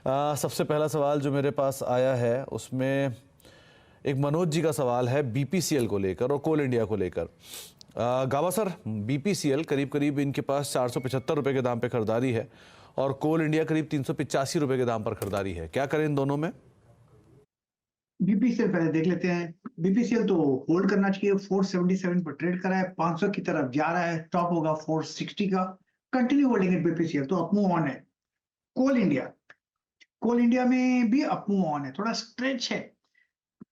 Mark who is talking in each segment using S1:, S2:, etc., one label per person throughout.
S1: सबसे पहला सवाल जो मेरे पास आया है उसमें एक मनोज जी का सवाल है बीपीसीएल को लेकर और कोल इंडिया को लेकर। गावा सर, बीपीसीएल करीब करीब इनके पास 475 रुपए के दाम पे खरीदारी है और कोल इंडिया करीब 385 रुपए के दाम पर खरीदारी है। क्या करें इन दोनों में?
S2: बीपीसीएल पहले देख लेते हैं। बीपीसीएल तो होल्ड करना चाहिए। 477 पर ट्रेड करा है, 500 की तरफ जा रहा है, टॉप होगा 460 का। कंटिन्यू होल्डिंग है बीपीसीएल, तो अपमूव ऑन है। कोल इंडिया में भी अपमूव ऑन है, थोड़ा स्ट्रेच है।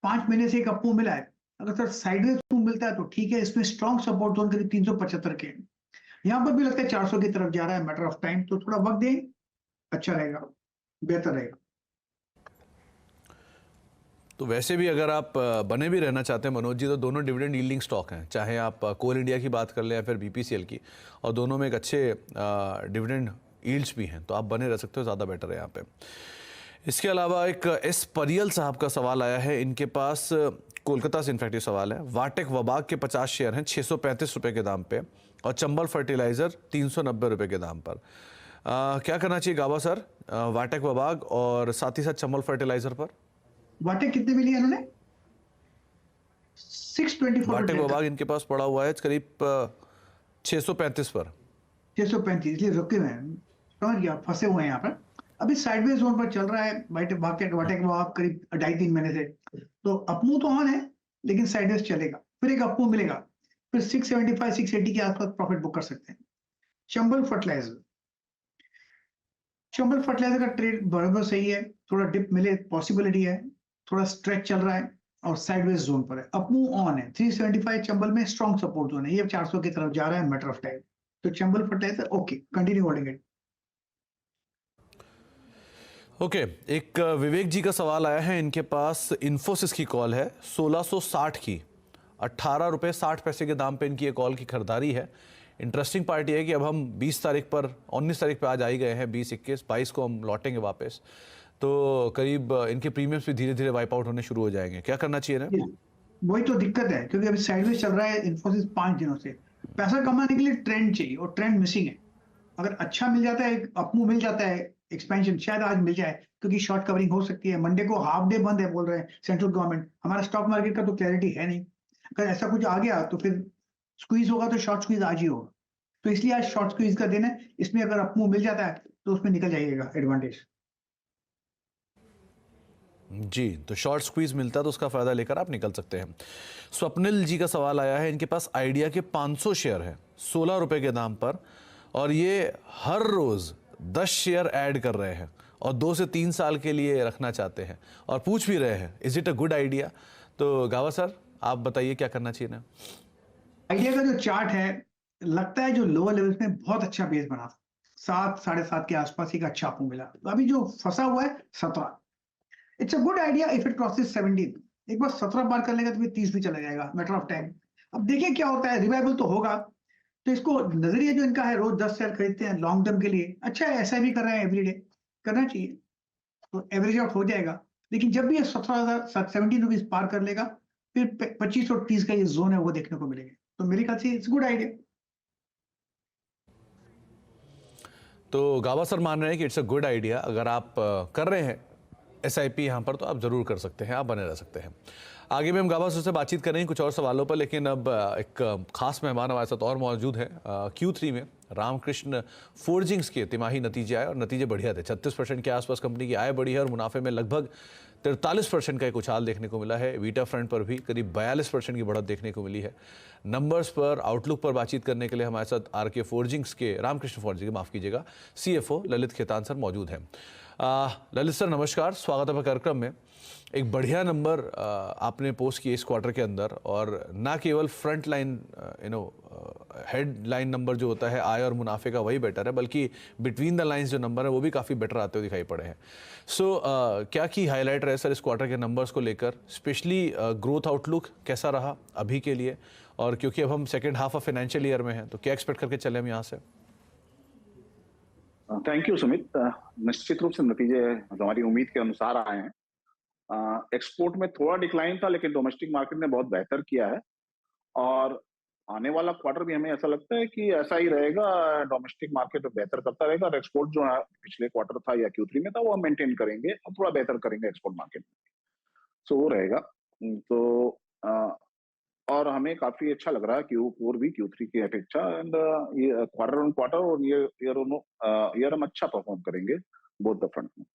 S2: 5 महीने से एक अपमूव मिला है। अगर सर साइडवेज मूव मिलता है तो ठीक है। इसमें स्ट्रॉन्ग सपोर्ट जोन करीब 375 के। यहाँ पर भी लगता है 400 की तरफ जा रहा है, मैटर ऑफ टाइम। तो थोड़ा वक्त दें, अच्छा रहेगा, बेहतर रहेगा।
S1: तो वैसे भी अगर आप बने भी रहना चाहते हैं मनोज जी, तो दोनों डिविडेंड यील्डिंग स्टॉक हैं, चाहे आप कोल इंडिया की बात कर लें या फिर बीपीसीएल की, और दोनों में एक अच्छे डिविडेंड यील्ड्स भी हैं, तो आप बने रह सकते हो, ज़्यादा बेटर है यहाँ पे। इसके अलावा एक एस परियल साहब का सवाल आया है, इनके पास कोलकाता से इनफैक्ट ये सवाल है। वाटेक वबाग के 50 शेयर हैं 635 रुपये के दाम पे और चंबल फर्टिलाइज़र 390 रुपये के दाम पर। क्या करना चाहिए गावा सर वाटेक वबाग और साथ ही साथ चंबल फर्टिलाइज़र पर?
S2: वाटेक कितने मिली है इन्होंने? 624
S1: वाटेक वबाग इनके पास पड़ा हुआ है करीब 635 पर।
S2: 635, इसलिए रुके हुए हैं। समझ गया, फंसे हुए हैं यहाँ पर। अभी साइडवेज जोन पर चल रहा है वाटेक वबाग करीब 2.5-3 महीने से। तो अपमूव तो ऑन है, लेकिन साइडवेज चलेगा, फिर एक अपमूव मिलेगा, फिर 675 680 के आसपास प्रॉफिट बुक कर सकते हैं। चंबल फर्टिलाइजर का ट्रेड बराबर सही है। थोड़ा डिप मिले पॉसिबिलिटी है, थोड़ा स्ट्रेच चल रहा है और साइडवेज जोन पर है। अपमूव ऑन है। 375 चंबल में स्ट्रॉन्ग सपोर्ट जोन है, ये 400 की तरफ जा रहा है, मैटर ऑफ टाइम। तो Chambal fertilizer okay, continue holding it.
S1: Okay, एक विवेक जी का सवाल आया है, इनके पास इन्फोसिस की कॉल है 1660 की, 18 रुपये 60 पैसे के दाम पे इनकी ये कॉल की खरीदारी है। इंटरेस्टिंग पार्टी है कि अब हम 20 तारीख पर 19 तारीख पे आज आ ही गए हैं, 20 21 22 को हम लौटेंगे वापस, तो करीब इनके प्रीमियम्स भी धीरे धीरे वाइप आउट होने शुरू हो जाएंगे। क्या करना चाहिए ना?
S2: वही तो दिक्कत है, क्योंकि अभी साइडवेज चल रहा है इन्फोसिस 5 दिनों से। पैसा कमाने के लिए ट्रेंड चाहिए और ट्रेंड मिसिंग है। अगर अच्छा मिल जाता है, अपमूव मिल जाता है, एक्सपेंशन शायद आज मिल जाए, क्योंकि शॉर्ट कवरिंग हो सकती है। मंडे को हाफ डे बंद है बोल रहे हैं सेंट्रल गवर्नमेंट। हमारा स्टॉक मार्केट का तो क्लैरिटी है नहीं। अगर ऐसा कुछ आ गया तो फिर स्क्वीज होगा, तो शॉर्ट स्क्वीज आज ही होगा। तो इसलिए आज शॉर्ट स्क्वीज का दिन है। इसमें अगर अपमूव मिल जाता है तो उसमें निकल जाइएगा एडवांटेज।
S1: जी, तो शॉर्ट स्क्वीज मिलता है तो उसका फ़ायदा लेकर आप निकल सकते हैं। स्वप्निल जी का सवाल आया है, इनके पास आइडिया के 500 शेयर है 16 रुपये के दाम पर और ये हर रोज़ 10 शेयर ऐड कर रहे हैं और 2 से 3 साल के लिए रखना चाहते हैं और पूछ भी रहे हैं is it a good idea? तो गावा सर आप बताइए क्या करना चाहिए ना?
S2: आइडिया का जो चार्ट है, लगता है जो लोअर लेवल्स में बहुत अच्छा बेस बना था। 7 7.5 के आसपास एक अच्छा अपमूव मिला। तो अभी जो फंसा हुआ है 17। It's a good idea if it crosses 17। एक बार 17 पार कर लेगा तो फिर 30 भी चला जाएगा, मैटर ऑफ टाइम। अब देखिए क्या होता है, रिवाइवल तो होगा। तो इसको नजरिया जो इनका है, रोज 10 शेयर खरीदते हैं लॉन्ग टर्म के लिए, अच्छा है। ऐसा भी कर रहे हैं एवरीडे, करना चाहिए, तो एवरेज आउट हो जाएगा। लेकिन जब भी ये 17 रुपीज पार कर लेगा, फिर 25 और 30 का ये जोन है वो देखने को मिलेगा। तो मेरे ख्याल से इट्स गुड आइडिया।
S1: तो गावा सर मान रहे हैं कि इट्स अ गुड आइडिया। अगर आप कर रहे हैं SIP यहाँ पर तो आप ज़रूर कर सकते हैं, आप बने रह सकते हैं। आगे भी हम गावा सर से बातचीत करेंगे कुछ और सवालों पर, लेकिन अब एक खास मेहमान हमारे साथ और मौजूद है। Q3 में रामकृष्ण फोर्जिंग्स के तिमाही नतीजे आए और नतीजे बढ़िया थे। 36% के आसपास कंपनी की आय बढ़ी है और मुनाफे में लगभग 43% का एक उछाल देखने को मिला है। वीटा फ्रंट पर भी करीब 42% की बढ़त देखने को मिली है। नंबर्स पर, आउटलुक पर बातचीत करने के लिए हमारे साथ RK फोर्जिंग्स के, रामकृष्ण फोर्जिंग माफ़ कीजिएगा, CFO ललित खेतान सर मौजूद हैं। ललित सर नमस्कार, स्वागत है कार्यक्रम में। एक बढ़िया नंबर आपने पोस्ट किए इस क्वार्टर के अंदर, और ना केवल फ्रंट लाइन हेडलाइन नंबर जो होता है आय और मुनाफे का वही बेटर है, बल्कि बिटवीन द लाइंस जो नंबर है वो भी काफ़ी बेटर आते हुए दिखाई पड़े हैं। सो क्या की हाईलाइट रहे सर इस क्वार्टर के नंबर्स को लेकर, स्पेशली ग्रोथ आउटलुक कैसा रहा अभी के लिए, और क्योंकि अब हम second half of financial year में हैं तो क्या एक्सपेक्ट करके चले हम यहाँ से?
S3: Thank you Sumit. निश्चित रूप से नतीजे हमारी उम्मीद के अनुसार आए हैं। एक्सपोर्ट में थोड़ा डिक्लाइन था, लेकिन डोमेस्टिक मार्केट ने बहुत बेहतर किया है। और आने वाला क्वार्टर भी हमें ऐसा लगता है कि ऐसा ही रहेगा, डोमेस्टिक मार्केट बेहतर करता रहेगा और एक्सपोर्ट जो है पिछले क्वार्टर था या Q3 में था वो हम मेंटेन करेंगे और थोड़ा बेहतर करेंगे एक्सपोर्ट मार्केट में। सो वो रहेगा। तो और हमें काफी अच्छा लग रहा है Q4 भी Q3 की अपेक्षा, एंड ये क्वार्टर ऑन क्वार्टर और ये ईयर हम अच्छा परफॉर्म करेंगे बोथ द फ्रंट में।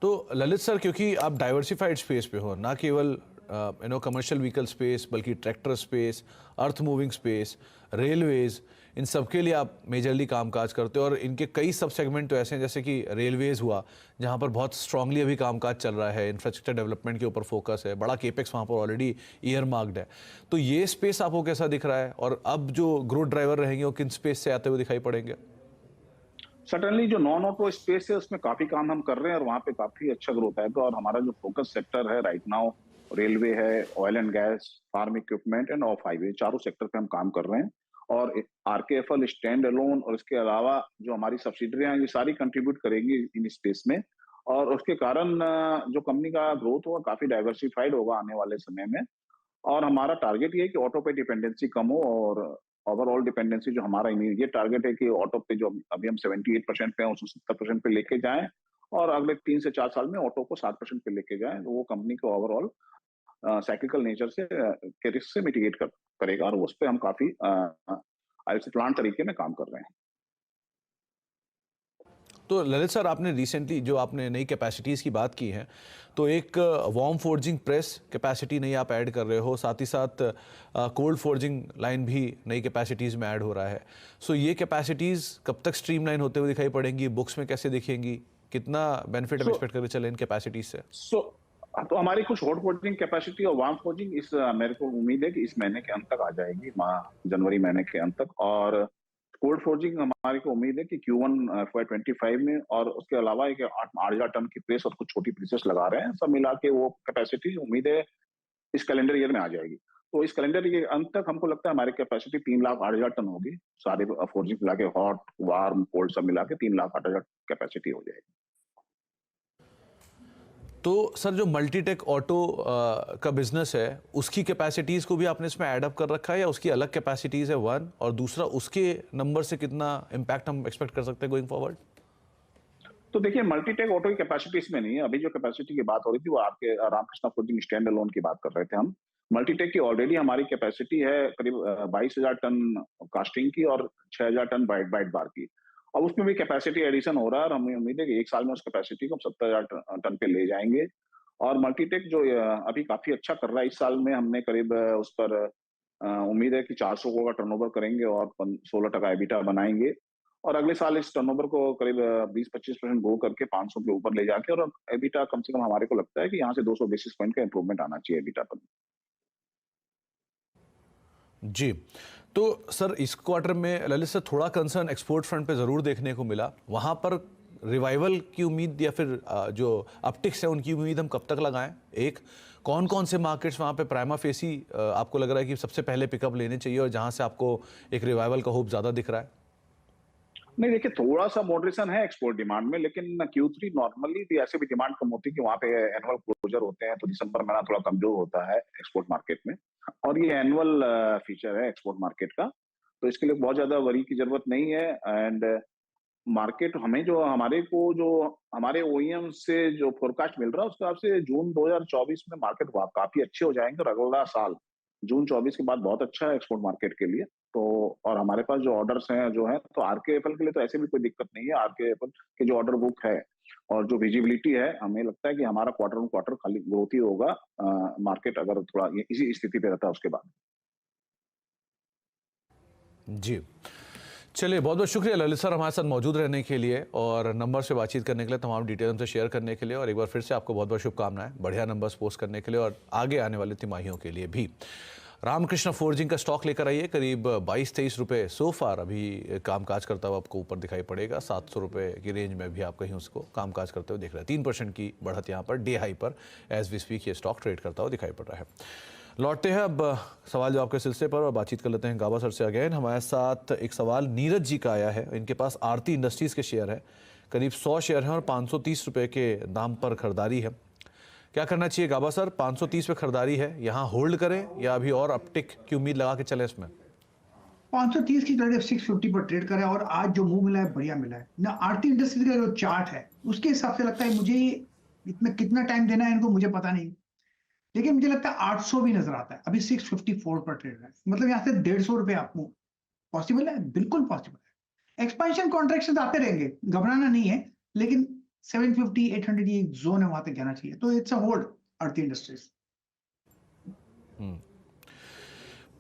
S1: तो ललित सर, क्योंकि आप डाइवर्सिफाइड स्पेस पे हो, ना केवल कमर्शियल व्हीकल स्पेस बल्कि tractor space, earth moving space, railways, इन सब के लिए आप मेजरली कामकाज करते हो और इनके कई सब सेगमेंट तो ऐसे हैं जैसे कि रेलवेज हुआ जहां पर बहुत स्ट्रांगली अभी कामकाज चल रहा है, इंफ्रास्ट्रक्चर डेवलपमेंट के ऊपर फोकस है, बड़ा केपेक्स वहां पर ऑलरेडी ईयर मार्क्ड है। तो ये स्पेस आपको कैसा दिख रहा है और अब जो ग्रोथ ड्राइवर रहेंगे वो किन स्पेस से आते हुए दिखाई पड़ेंगे?
S3: सर्टनली जो नॉन ऑटो स्पेस है उसमें काफी काम हम कर रहे हैं और वहां पे काफी अच्छा ग्रोथ आएगा, और हमारा जो फोकस सेक्टर है राइट नाउ रेलवे है, oil and gas, farm equipment and off highway, चारों सेक्टर पे हम काम कर रहे हैं। और RKFL स्टैंड अलोन और इसके अलावा जो हमारी सब्सिडरियां ये सारी कंट्रीब्यूट करेंगी इन स्पेस में, और उसके कारण जो कंपनी का ग्रोथ होगा काफी डाइवर्सिफाइड होगा आने वाले समय में। और हमारा टारगेट ये है कि ऑटो पे डिपेंडेंसी कम हो और ओवरऑल डिपेंडेंसी जो हमारा इमीडिएट टारगेट है कि ऑटो पे जो अभी हम 78% पे हैं उसको 70% पे लेके जाएं, और अगले 3 से 4 साल में ऑटो को 60% पे लेके जाएं, तो वो कंपनी को ओवरऑल साइक्लिकल नेचर से के रिस्क से मिटिगेट करेगा, और उस पर हम काफी प्लान तरीके में काम कर रहे हैं।
S1: तो ललित सर, आपने रिसेंटली जो आपने नई कैपेसिटीज़ की बात की है, तो एक वार्म फोर्जिंग प्रेस कैपेसिटी नई आप ऐड कर रहे हो, साथ ही साथ कोल्ड फोर्जिंग लाइन भी नई कैपेसिटीज़ में ऐड हो रहा है। सो ये कैपेसिटीज़ कब तक स्ट्रीमलाइन होते हुए दिखाई पड़ेंगी, बुक्स में कैसे दिखेंगी, कितना बेनिफिट हम एक्सपेक्ट करके चले इन कैपेसिटीज से?
S3: तो हमारी कुछ हॉट फोर्जिंग कैपेसिटी और वार्म फोर्जिंग इस मेरे को उम्मीद है कि इस महीने के अंत तक आ जाएगी, जनवरी महीने के अंत तक। और कोल्ड फोर्जिंग हमारी को उम्मीद है कि Q1 FY25 में, और उसके अलावा एक 8,000 टन की प्रेस और कुछ छोटी प्रेसेस लगा रहे हैं, सब मिला के वो कैपेसिटी उम्मीद है इस कैलेंडर ईयर में आ जाएगी। तो इस कैलेंडर ईयर के अंत तक हमको लगता है हमारी कैपेसिटी 3,08,000 टन होगी, सारे फोर्जिंग मिला के, हॉट वार्म कोल्ड सब मिला के 3,08,000 कैपेसिटी हो जाएगी।
S1: तो सर, जो मल्टीटेक ऑटो का बिजनेस है उसकी कैपेसिटीज़ को भी आपने इसमें ऐड अप कर रखा है या उसकी अलग कैपेसिटीज़ है, वन, और दूसरा उसके नंबर से कितना इम्पैक्ट हम एक्सपेक्ट कर सकते हैं गोइंग फॉरवर्ड?
S3: तो देखिए, मल्टीटेक ऑटो की कैपेसिटी इसमें नहीं है। अभी जो कैपेसिटी की बात हो रही थी वो आपके रामकृष्णा फोर्जिंग स्टैंड अलोन की बात कर रहे थे हम। मल्टीटेक की ऑलरेडी हमारी कैपेसिटी है करीब 22,000 टन कास्टिंग की और 6,000 टन बाइट बार की। अब उसमें भी कैपेसिटी एडिशन हो रहा है और हमें उम्मीद है कि 1 साल में उस कैपेसिटी को 70,000 टन पे ले जाएंगे। और मल्टीटेक जो अभी काफी अच्छा कर रहा है, इस साल में हमने करीब उस पर उम्मीद है कि 400 करोड़ का टर्नओवर करेंगे और 16% एबिटा बनाएंगे, और अगले साल इस टर्नओवर को करीब 20-25% ग्रो करके 500 के ऊपर ले जाके, और एबिटा कम से कम हमारे को लगता है कि यहाँ से 200 बेसिस पॉइंट का इंप्रूवमेंट आना चाहिए एबिटा पर।
S1: जी। तो सर, इस क्वार्टर में ललित सर थोड़ा कंसर्न एक्सपोर्ट फ्रंट पे ज़रूर देखने को मिला, वहाँ पर रिवाइवल की उम्मीद या फिर जो अपटिक्स है उनकी उम्मीद हम कब तक लगाएं? एक, कौन कौन से मार्केट्स वहाँ पे प्राइमा फेसी आपको लग रहा है कि सबसे पहले पिकअप लेने चाहिए और जहाँ से आपको एक रिवाइवल का होप ज़्यादा दिख रहा है?
S3: नहीं, देखिए, थोड़ा सा मॉडरेशन है एक्सपोर्ट डिमांड में, लेकिन Q3 नॉर्मली भी ऐसे भी डिमांड कम होती है कि वहाँ पे एनुअल क्लोजर होते हैं, तो दिसंबर महीना थोड़ा कमजोर होता है एक्सपोर्ट मार्केट में, और ये एनुअल फीचर है एक्सपोर्ट मार्केट का, तो इसके लिए बहुत ज्यादा वरी की जरूरत नहीं है। एंड मार्केट हमें जो हमारे OEM से जो फोरकास्ट मिल रहा है उसके हिसाब से जून 2024 में मार्केट काफी अच्छे हो जाएंगे, और अगला साल जून 24 के बाद बहुत अच्छा है एक्सपोर्ट मार्केट के लिए। तो और हमारे पास जो ऑर्डर्स हैं जो है, तो RKFL के लिए तो ऐसे भी कोई दिक्कत नहीं है। RKFL के जो ऑर्डर बुक है और जो विजिबिलिटी है, हमें लगता है कि हमारा क्वार्टर ऑन क्वार्टर खाली ग्रोथ ही होगा, मार्केट अगर थोड़ा इसी स्थिति पे रहता है उसके बाद।
S1: जी, चलिए, बहुत बहुत शुक्रिया ललित सर हमारे साथ मौजूद रहने के लिए और नंबर से बातचीत करने के लिए, तमाम डिटेल हमसे शेयर करने के लिए, और एक बार फिर से आपको बहुत बहुत शुभकामनाएं बढ़िया नंबर्स पोस्ट करने के लिए और आगे आने वाली तिमाहियों के लिए भी। रामकृष्णा फोर्जिंग का स्टॉक लेकर आइए, करीब 22-23 रुपये सो फार अभी कामकाज करता हुआ आपको ऊपर दिखाई पड़ेगा। 700 रुपये की रेंज में भी आप कहीं उसको कामकाज करते हुए देख रहे हैं। 3% की बढ़त यहाँ पर डे हाई पर एज वी स्पीक ये स्टॉक ट्रेड करता हुआ दिखाई पड़ रहा है। लौटते हैं अब सवाल जवाब के सिलसिले पर और बातचीत कर लेते हैं गाबा सर से अगेन। हमारे साथ एक सवाल नीरज जी का आया है, इनके पास आरती इंडस्ट्रीज़ के शेयर है, करीब 100 शेयर हैं और 530 रुपये के दाम पर खरीदारी है। क्या करना चाहिए गाबा सर? 530 पे खरीदारी है, यहाँ होल्ड करें या अभी और अपटिक की उम्मीद लगा के चले इसमें?
S2: 530 की तरफ 650 पर ट्रेड करा है और आज जो मूव मिला है बढ़िया मिला है ना। आरती इंडस्ट्रीज का जो चार्ट है उसके हिसाब से लगता है मुझे, इसमें कितना टाइम देना है इनको मुझे पता नहीं, लेकिन मुझे लगता है 800 भी नजर आता है। अभी 654 पर ट्रेड है, मतलब यहाँ से 150 रुपए आप मूव पॉसिबल है, बिल्कुल पॉसिबल है। एक्सपेंशन कॉन्ट्रैक्शन आते रहेंगे, घबराना नहीं है, लेकिन 750 800 ये जोन है, वहां तक जाना चाहिए। तो it's a hold Aarti Industries.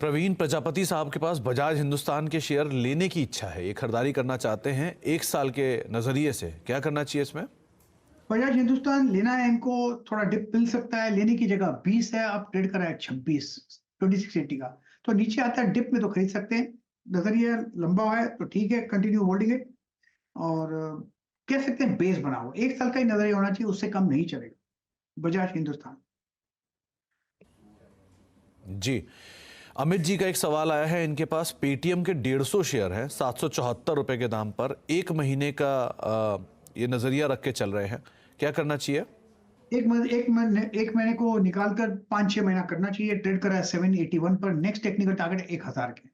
S1: Praveen Prajapati साहब के पास बजाज हिंदुस्तान के शेयर लेने की इच्छा है, ये खरीदारी करना चाहते हैं 1 साल के नजरिए से, क्या करना चाहिए इसमें?
S2: बजाज हिंदुस्तान लेना है इनको, थोड़ा डिप मिल सकता है, लेने की जगह 20 है, आप ट्रेड करा है 26 2680 का, तो नीचे आता है डिप में तो खरीद सकते हैं। नजरिया लंबा है तो ठीक है, कंटिन्यू होल्डिंग इट। और कह सकते हैं बेस बनाओ, 1 साल का ही नजरिया होना चाहिए, उससे कम नहीं चलेगा बजाज हिंदुस्तान।
S1: जी, अमित जी का एक सवाल आया है, इनके पास पेटीएम के 150 शेयर हैं 774 रुपए के दाम पर, 1 महीने का ये नजरिया रख के चल रहे हैं, क्या करना चाहिए?
S2: एक महीने को निकालकर 5-6 महीना करना चाहिए। ट्रेड करा है 781 पर, नेक्स्ट टेक्निकल टारगेट है 1000 के,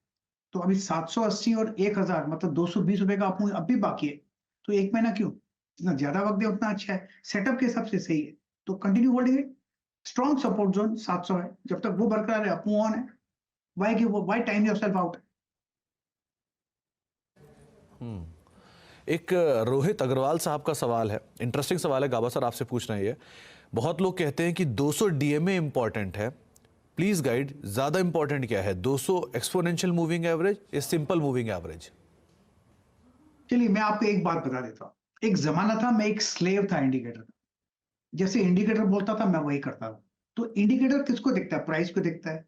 S2: तो अभी 780 और 1000 मतलब 220 रुपए का आप अब भी बाकी है, तो 1 महीना क्यों, जितना ज्यादा वक्त दे उतना अच्छा है, सेटअप के हिसाब से सही है। तो continue holding it, strong support zone 700 है, जब तक वो बरकरार है अप मूव ऑन है। Why time yourself out.
S1: एक रोहित अग्रवाल साहब का सवाल है, इंटरेस्टिंग सवाल है गाबा सर, आपसे पूछना ये, बहुत लोग कहते हैं कि 200 डीएमए इंपॉर्टेंट है, प्लीज गाइड, ज्यादा इंपॉर्टेंट क्या है, 200 एक्सपोनेंशियल मूविंग एवरेज या सिंपल मूविंग एवरेज?
S2: चलिए मैं आपको एक बात बता देता हूँ। एक जमाना था, मैं एक स्लेव था इंडिकेटर का, जैसे इंडिकेटर बोलता था मैं वही करता था। तो इंडिकेटर किसको देखता है? प्राइस को देखता है।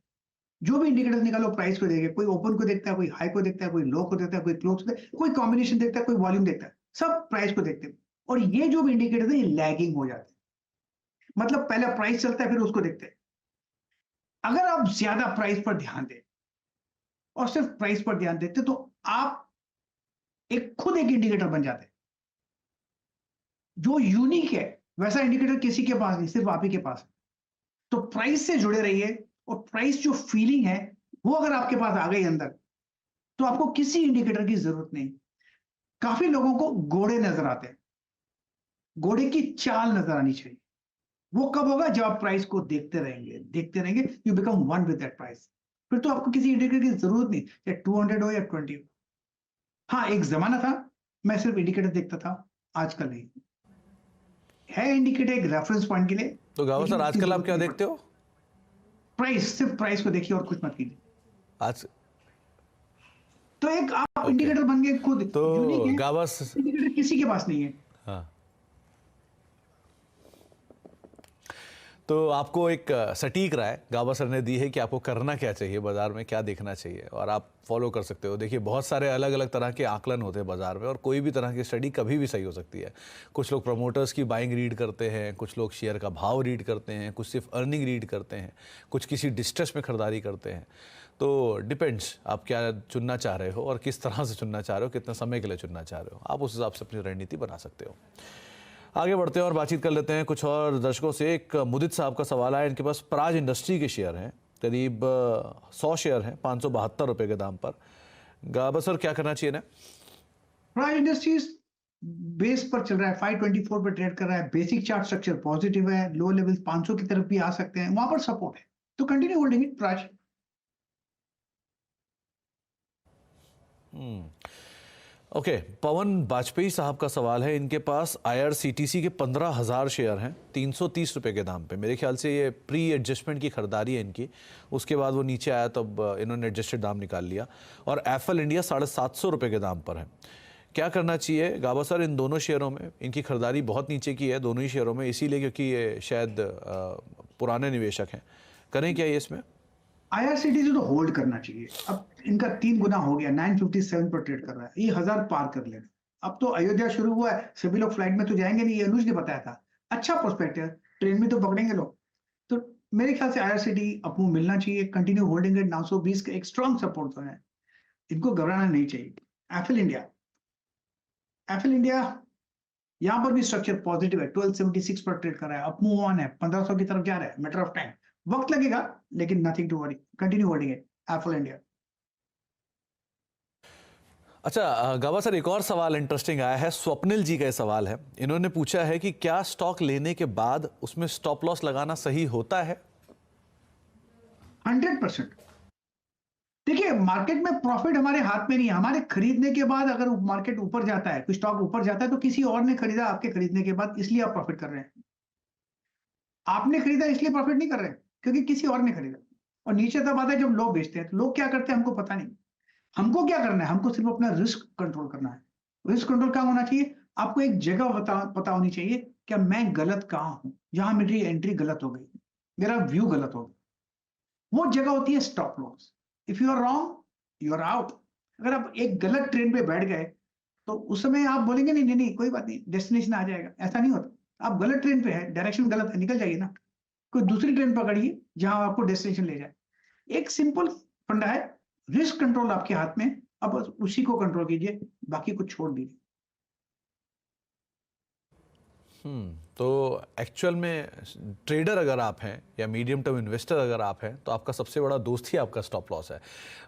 S2: जो भी इंडिकेटर निकालो प्राइस को देखे, कोई ओपन को देखता है, कोई हाई को देखता है, कोई लो को देखता है, कोई क्लोज को देखता है, कोई कॉम्बिनेशन देखता है, कोई वॉल्यूम देखता है, सब प्राइस को देखते हैं। और ये जो भी इंडिकेटर है ये लैगिंग हो जाते हैं, मतलब पहले प्राइस चलता है फिर उसको देखते हैं। अगर आप ज्यादा प्राइस पर ध्यान दें और सिर्फ प्राइस पर ध्यान देते तो आप खुद एक इंडिकेटर बन जाते हैं जो यूनिक है। वैसा इंडिकेटर किसी के पास नहीं, सिर्फ आप ही के पास है। तो प्राइस से जुड़े रहिए, और प्राइस जो फीलिंग है वो अगर आपके पास आ गई अंदर, तो आपको किसी इंडिकेटर की जरूरत नहीं। काफी लोगों को घोड़े नजर आते हैं, घोड़े की चाल नजर आनी चाहिए। वो कब होगा? जब आप प्राइस को देखते रहेंगे, you become one with that price. फिर तो आपको किसी इंडिकेटर की जरूरत नहीं, चाहे 200 हो या 20 हो। हाँ, एक जमाना था मैं सिर्फ इंडिकेटर देखता था, आजकल नहीं है। इंडिकेटर एक रेफरेंस पॉइंट के लिए।
S1: तो गाबा सर आजकल आप क्या देखते हो?
S2: प्राइस, सिर्फ प्राइस को देखिए और कुछ मत कीजिए।
S1: आज
S2: तो एक आप इंडिकेटर बन गए खुद,
S1: तो
S2: यूनिक है,
S1: गाबा
S2: इंडिकेटर किसी के पास नहीं है।
S1: हाँ, तो आपको एक सटीक राय गाबा सर ने दी है कि आपको करना क्या चाहिए, बाजार में क्या देखना चाहिए, और आप फॉलो कर सकते हो। देखिए बहुत सारे अलग अलग तरह के आकलन होते हैं बाजार में, और कोई भी तरह की स्टडी कभी भी सही हो सकती है। कुछ लोग प्रमोटर्स की बाइंग रीड करते हैं, कुछ लोग शेयर का भाव रीड करते हैं, कुछ सिर्फ अर्निंग रीड करते हैं, कुछ किसी डिस्ट्रेस में खरीदारी करते हैं। तो डिपेंड्स आप क्या चुनना चाह रहे हो और किस तरह से चुनना चाह रहे हो, कितने समय के लिए चुनना चाह रहे हो, आप उस हिसाब से अपनी रणनीति बना सकते हो। आगे बढ़ते हैं और बातचीत कर लेते हैं कुछ और दर्शकों से। एक मुदित साहब का सवाल है, इनके पास प्राज इंडस्ट्री के शेयर हैं, करीब 100 शेयर हैं 572 रुपए के दाम पर। गाबा सर क्या करना चाहिए ना?
S2: प्राइस इंडस्ट्रीज बेस पर चल रहा है, 524 पर ट्रेड कर रहा है, बेसिक चार्ट स्ट्रक्चर पॉजिटिव है, लो लेवल 500 की तरफ भी आ सकते हैं, वहां पर सपोर्ट है, तो continue holding it Praj.
S1: Okay, Pawan Vajpayee साहब का सवाल है, इनके पास आईआरसीटीसी के 15,000 शेयर हैं 330 रुपए के दाम पे। मेरे ख्याल से ये प्री एडजस्टमेंट की खरीदारी है इनकी, उसके बाद वो नीचे आया तब इन्होंने एडजस्टेड दाम निकाल लिया। और एफएल इंडिया 750 रुपए के दाम पर है। क्या करना चाहिए गाबा सर इन दोनों शेयरों में? इनकी खरीदारी बहुत नीचे की है दोनों ही शेयरों में, इसीलिए क्योंकि ये शायद पुराने निवेशक हैं। करें क्या ये इसमें?
S2: आईआरसीटीसी तो होल्ड करना चाहिए। अब इनका 3 गुना हो गया, 957 पर ट्रेड कर रहा है, ये 1000 पार कर लेगा। अब तो अयोध्या शुरू हुआ है, सभी लोग फ्लाइट में तो जाएंगे नहीं, ये अनुज ने बताया था, अच्छा प्रोस्पेक्ट है, ट्रेन में तो पकड़ेंगे लोग। तो मेरे ख्याल से आईआरसीटी अपू मिलना चाहिए, कंटिन्यू होल्डिंग है, 920 का एक स्ट्रॉन्ग सपोर्ट है, इनको घबराना नहीं चाहिए। एफएल इंडिया यहाँ पर भी स्ट्रक्चर पॉजिटिव है, 1276 पर ट्रेड कर रहा है, अप मूव ऑन है, 1500 की तरफ जा रहा है, मैटर ऑफ टाइम, वक्त लगेगा लेकिन nothing to worry, continue holding it, Affle India.
S1: अच्छा गाबा सर, एक और सवाल इंटरेस्टिंग आया है, स्वप्निल जी का ये सवाल है। इन्होंने पूछा है कि क्या स्टॉक लेने के बाद उसमें स्टॉप लॉस लगाना सही होता है?
S2: 100%। देखिए, मार्केट में प्रॉफिट हमारे हाथ में नहीं है, हमारे खरीदने के बाद अगर मार्केट ऊपर जाता है, कोई स्टॉक ऊपर जाता है तो किसी और ने खरीदा आपके खरीदने के बाद, इसलिए आप प्रॉफिट कर रहे हैं। आपने खरीदा इसलिए प्रॉफिट नहीं कर रहे, क्योंकि किसी और ने खरीदा। और नीचे तब आता है जब लोग बेचते हैं, तो लोग क्या करते हैं हमको पता नहीं। हमको क्या करना है, हमको सिर्फ अपना रिस्क कंट्रोल करना है। रिस्क कंट्रोल क्या होना चाहिए, आपको एक जगह पता होनी चाहिए, क्या मैं गलत कहां हूं, जहां मेरी एंट्री गलत हो गई, मेरा व्यू गलत हो गया, वो जगह होती है stop loss. If you are wrong you are out. अगर आप एक गलत ट्रेन पे बैठ गए तो उस समय आप बोलेंगे नहीं नहीं नहीं कोई बात नहीं, डेस्टिनेशन आ जाएगा, ऐसा नहीं होता। आप गलत ट्रेन पे है, डायरेक्शन गलत है, निकल जाइए ना, कोई दूसरी ट्रेन पकड़िए जहां आपको डेस्टिनेशन ले जाए। एक सिंपल फंडा है, रिस्क कंट्रोल आपके हाथ में, अब बस उसी को कंट्रोल कीजिए, बाकी कुछ छोड़ दीजिए।
S1: तो एक्चुअल में ट्रेडर अगर आप हैं या मीडियम टर्म इन्वेस्टर अगर आप हैं तो आपका सबसे बड़ा दोस्त ही आपका स्टॉप लॉस है।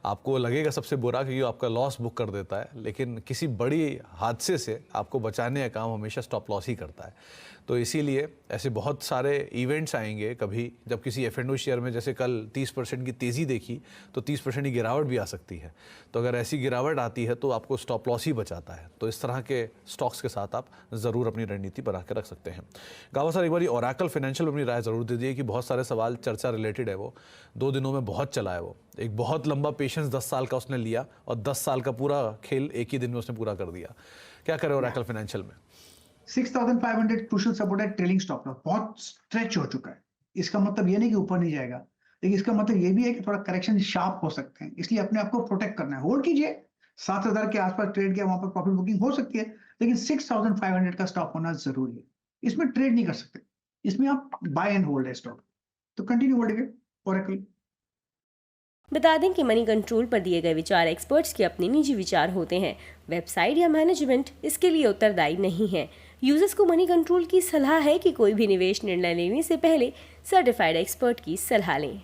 S1: आपको लगेगा सबसे बुरा क्योंकि आपका लॉस बुक कर देता है, लेकिन किसी बड़ी हादसे से आपको बचाने का काम हमेशा स्टॉप लॉस ही करता है। तो इसीलिए ऐसे बहुत सारे इवेंट्स आएंगे कभी, जब किसी F&O शेयर में जैसे कल 30% की तेज़ी देखी तो 30% की गिरावट भी आ सकती है। तो अगर ऐसी गिरावट आती है तो आपको स्टॉप लॉस ही बचाता है। तो इस तरह के स्टॉक्स के साथ आप ज़रूर अपनी रणनीति बना के रख सकते हैं। गावा सर, एक बार ओरेकल फाइनेंशियल में अपनी राय ज़रूर दीजिए कि बहुत सारे सवाल चर्चा रिलेटेड है, वो 2 दिनों में बहुत चला है। वो एक बहुत लंबा पेशेंस 10 साल का उसने लिया और 10 साल का पूरा खेल एक ही दिन में उसने पूरा कर दिया। क्या करे ओरेकल फाइनेंशियल में?
S2: 6500 क्रूशियल सपोर्ट है, ट्रेलिंग स्टॉप लॉस बहुत स्ट्रेच हो चुका है। इसका मतलब ये नहीं कि ऊपर नहीं जाएगा, लेकिन इसका मतलब ये भी है कि थोड़ा करेक्शन शार्प हो सकते हैं, इसलिए अपने आप को प्रोटेक्ट करना है। होल्ड कीजिए, 7000 के आसपास ट्रेड किया, वहां पर प्रॉफिट बुकिंग हो सकती है, लेकिन 6500 का स्टॉप होना जरूरी है। इसमें ट्रेड नहीं कर सकते, इसमें आप बाय एंड होल्ड है स्टॉक, तो कंटिन्यू होल्डिंग ओरेकल।
S4: बता दें कि मनी कंट्रोल पर दिए गए विचार एक्सपर्ट्स के अपने निजी विचार होते हैं। वेबसाइट या मैनेजमेंट इसके लिए उत्तरदायी नहीं है। यूजर्स को मनी कंट्रोल की सलाह है कि कोई भी निवेश निर्णय लेने से पहले सर्टिफाइड एक्सपर्ट की सलाह लें।